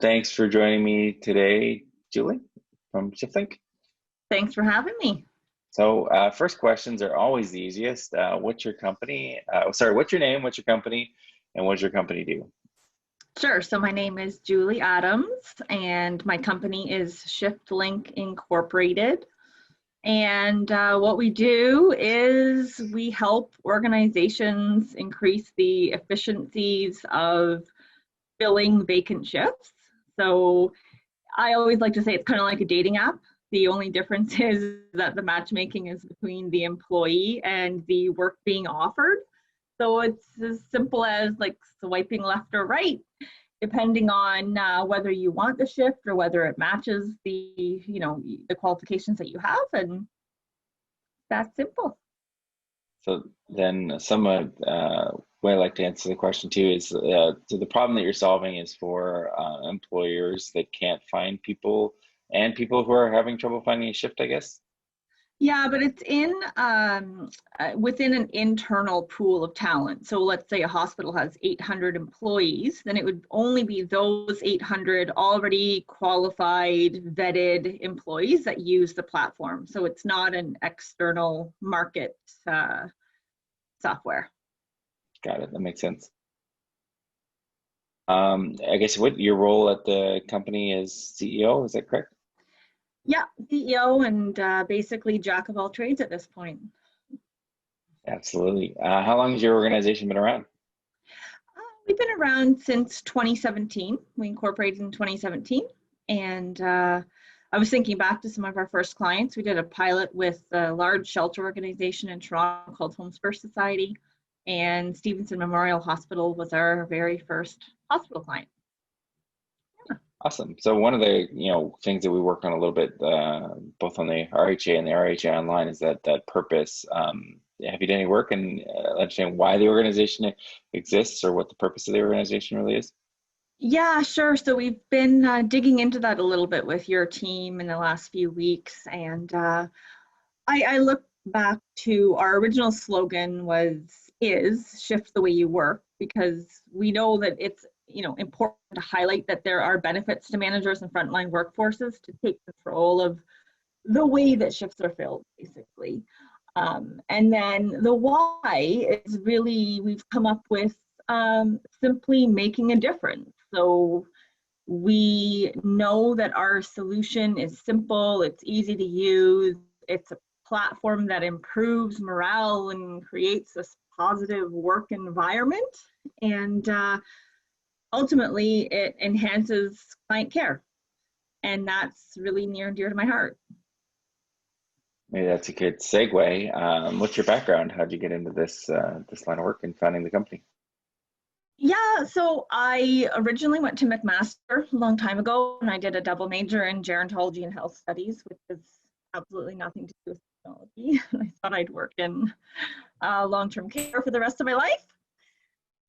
Thanks for joining me today, Julie from ShiftLink. Thanks for having me. So, first questions are always the easiest. What's your company? What's your name? What's your company? And what does your company do? Sure. So my name is Julie Adams, and my company is ShiftLink Incorporated. And what we do is we help organizations increase the efficiencies of filling vacant shifts. So I always like to say it's kind of like a dating app. The only difference is that the matchmaking is between the employee and the work being offered. So it's as simple as like swiping left or right, depending on whether you want the shift or whether it matches the qualifications that you have, and that's simple. So then, some way I like to answer the question too is so the problem that you're solving is for employers that can't find people and people who are having trouble finding a shift, I guess. Yeah, but it's in within an internal pool of talent. So let's say a hospital has 800 employees, then it would only be those 800 already qualified, vetted employees that use the platform. So it's not an external market software. Got it. That makes sense. I guess what your role at the company is CEO, is that correct? Yeah, CEO and basically jack of all trades at this point. Absolutely. How long has your organization been around? We've been around since 2017. We incorporated in 2017. And I was thinking back to some of our first clients. We did a pilot with a large shelter organization in Toronto called Homes First Society. And Stevenson Memorial Hospital was our very first hospital client. Awesome. So one of the things that we work on a little bit, both on the RHA and the RHA online, is that purpose. Have you done any work and understand why the organization exists or what the purpose of the organization really is? Yeah, sure. So we've been digging into that a little bit with your team in the last few weeks, and I look back to our original slogan is shift the way you work, because we know that it's important to highlight that there are benefits to managers and frontline workforces to take control of the way that shifts are filled, basically. And then the why is really, we've come up with simply making a difference. So we know that our solution is simple, it's easy to use, it's a platform that improves morale and creates this positive work environment, and ultimately it enhances client care, and that's really near and dear to my heart. Maybe that's a good segue. What's your background? How'd you get into this line of work and founding the company? Yeah, so I originally went to McMaster a long time ago, and I did a double major in gerontology and health studies, which is absolutely nothing to do with technology. I thought I'd work in long-term care for the rest of my life.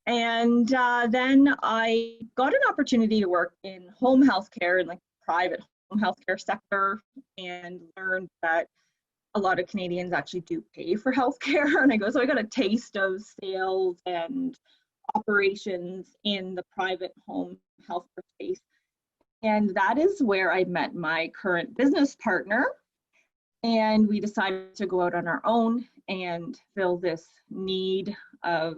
And then I got an opportunity to work in home healthcare, in like private home healthcare sector, and learned that a lot of Canadians actually do pay for healthcare. And so I got a taste of sales and operations in the private home healthcare space. And that is where I met my current business partner. And we decided to go out on our own and fill this need of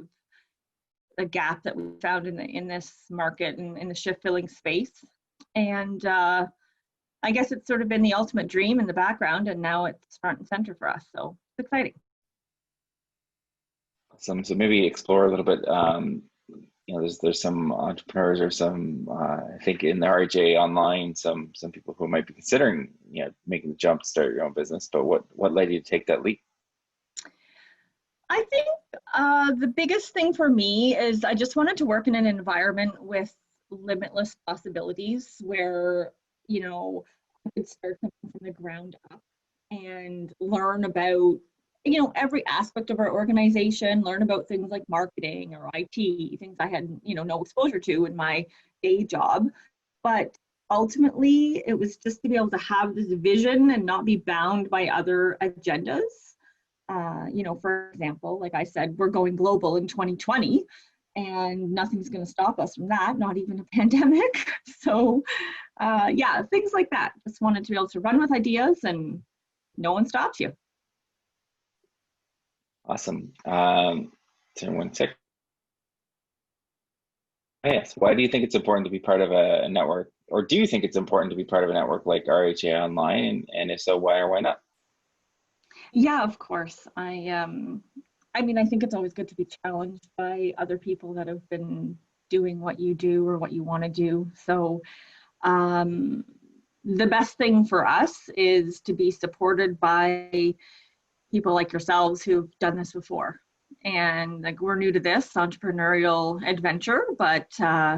a gap that we found in this market and in the shift filling space. And I guess it's sort of been the ultimate dream in the background, and now it's front and center for us. So it's exciting. So maybe explore a little bit. There's some entrepreneurs or some I think in the RHA online, some people who might be considering making the jump to start your own business. But what led you to take that leap? I think the biggest thing for me is I just wanted to work in an environment with limitless possibilities where, I could start something from the ground up and learn about, every aspect of our organization, learn about things like marketing or IT, things I had, no exposure to in my day job. But ultimately, it was just to be able to have this vision and not be bound by other agendas. For example, like I said, we're going global in 2020. and nothing's going to stop us from that, not even a pandemic. So yeah, things like that. Just wanted to be able to run with ideas and no one stops you. Awesome. So 1 sec. Yes. Why do you think it's important to be part of a network, or do you think it's important to be part of a network like RHA Online? And if so, why or why not? Yeah, of course. I mean, I think it's always good to be challenged by other people that have been doing what you do or what you want to do. So the best thing for us is to be supported by people like yourselves who've done this before. And like, we're new to this entrepreneurial adventure, but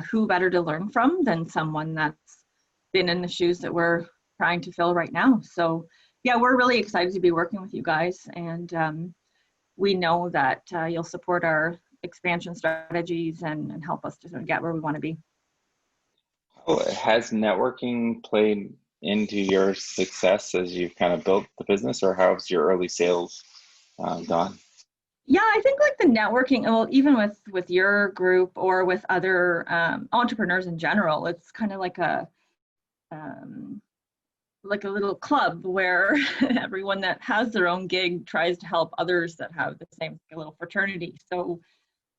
who better to learn from than someone that's been in the shoes that we're trying to fill right now. So yeah, we're really excited to be working with you guys, and we know that you'll support our expansion strategies and help us to sort of get where we want to be. Has networking played into your success as you've kind of built the business, or how's your early sales gone? Yeah, I think like the networking, well, even with your group or with other entrepreneurs in general, it's kind of um, like a little club where everyone that has their own gig tries to help others that have the same, like a little fraternity. So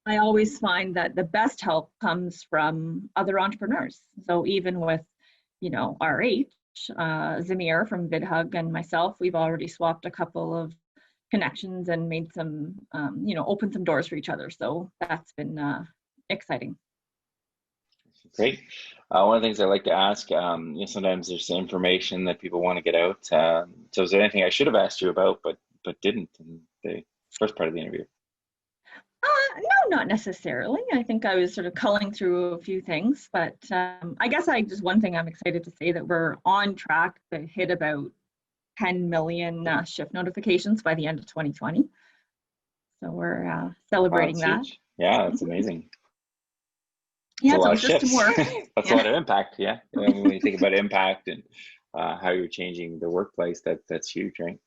I always find that the best help comes from other entrepreneurs. So even with, you know, RH, Zamir from VidHug and myself, we've already swapped a couple of connections and made some, you know, opened some doors for each other. So that's been exciting. Great. One of the things I like to ask, you know, sometimes there's information that people want to get out. So is there anything I should have asked you about, but didn't in the first part of the interview? No, not necessarily. I think I was sort of culling through a few things, but I guess one thing I'm excited to say that we're on track to hit about 10 million shift notifications by the end of 2020. So we're Wow, celebrating that's that. huge. Yeah, that's amazing. It's a Yeah, lot so of it's just some shifts. work. That's a Yeah, lot of impact. Yeah. When you think about impact and how you're changing the workplace, that's huge, right?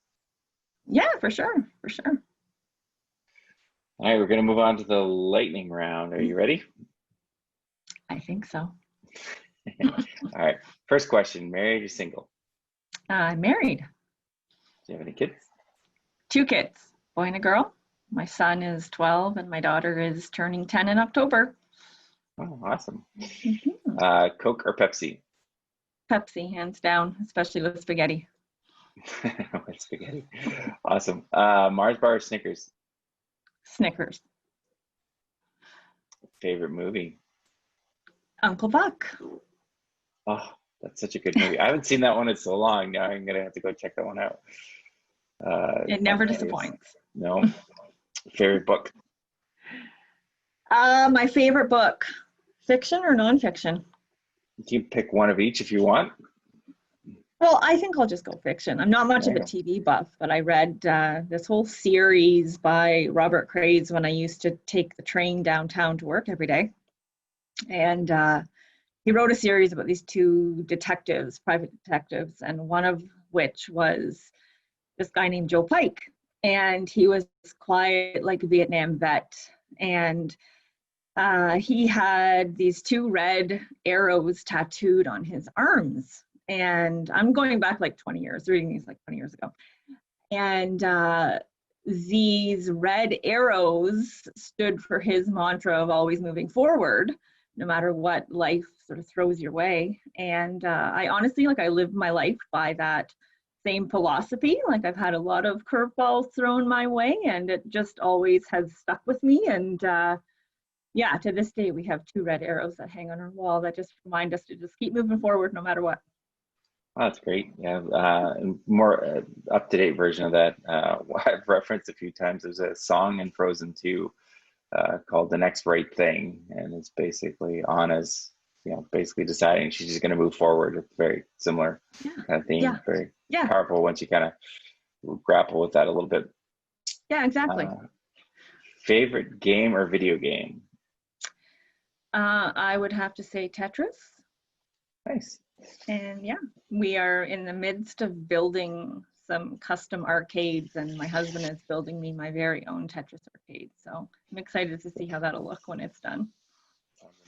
yeah, for sure, for sure. All right, we're going to move on to the lightning round. Are you ready? I think so. All right. First question, married or single? I'm married, Do you have any kids? 2 kids, boy and a girl. My son is 12 and my daughter is turning 10 in October. Oh, awesome. Mhm. Coke or Pepsi? Pepsi, hands down, especially with spaghetti. With spaghetti. Awesome. Mars bar or Snickers? Snickers. Favorite movie? Uncle Buck. Oh, that's such a good movie. I haven't seen that one in so long. Now I'm gonna have to go check that one out. It That's never hilarious. disappoints. No. Favorite book? My favorite book, fiction or nonfiction? You can pick one of each if you want. Well, I think I'll just go fiction. I'm not much There of you a go. TV buff, but I read this whole series by Robert Craze when I used to take the train downtown to work every day. And he wrote a series about these 2 detectives, private detectives, and one of which was this guy named Joe Pike. And he was quite like a Vietnam vet. And he had these 2 red arrows tattooed on his arms. And I'm going back like 20 years, reading these like 20 years ago. And these red arrows stood for his mantra of always moving forward, no matter what life sort of throws your way. And I honestly, like, I live my life by that same philosophy. Like, I've had a lot of curveballs thrown my way, and it just always has stuck with me. And yeah, to this day, we have 2 red arrows that hang on our wall that just remind us to just keep moving forward no matter what. Oh, that's great. Yeah, more up-to-date version of that. I've referenced a few times. There's a song in Frozen 2 called "The Next Right Thing," and it's basically Anna's, you know, basically deciding she's just going to move forward. It's very similar Yeah, kind of yeah, theme. Very yeah, powerful once you kind of grapple with that a little bit. yeah, exactly. Uh, Favorite game or video game? I would have to say Tetris. Nice. And yeah, we are in the midst of building some custom arcades, and my husband is building me my very own Tetris arcade. So I'm excited to see how that'll look when it's done.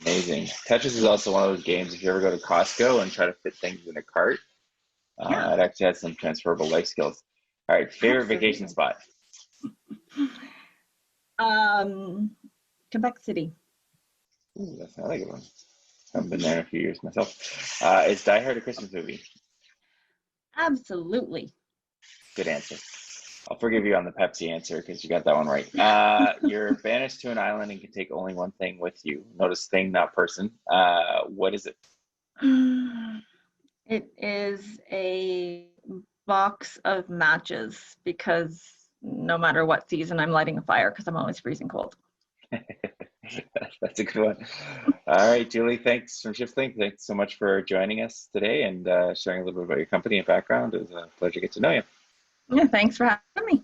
Amazing. Tetris is also one of those games, if you ever go to Costco and try to fit things in a cart, Yeah, it actually has some transferable life skills. All right, favorite vacation absolutely. spot? Quebec City. Ooh, that's not a good one. Haven't been there in a few years myself. Is Die Hard a Christmas movie? Absolutely. Good answer. I'll forgive you on the Pepsi answer because you got that one right. You're banished to an island and can take only one thing with you. Notice thing, not person. What is it? It is a box of matches because no matter what season, I'm lighting a fire because I'm always freezing cold. That's a good one. All right, Julie, thanks from ShiftLink. Thanks so much for joining us today and sharing a little bit about your company and background. It was a pleasure to get to know you. Yeah, thanks for having me.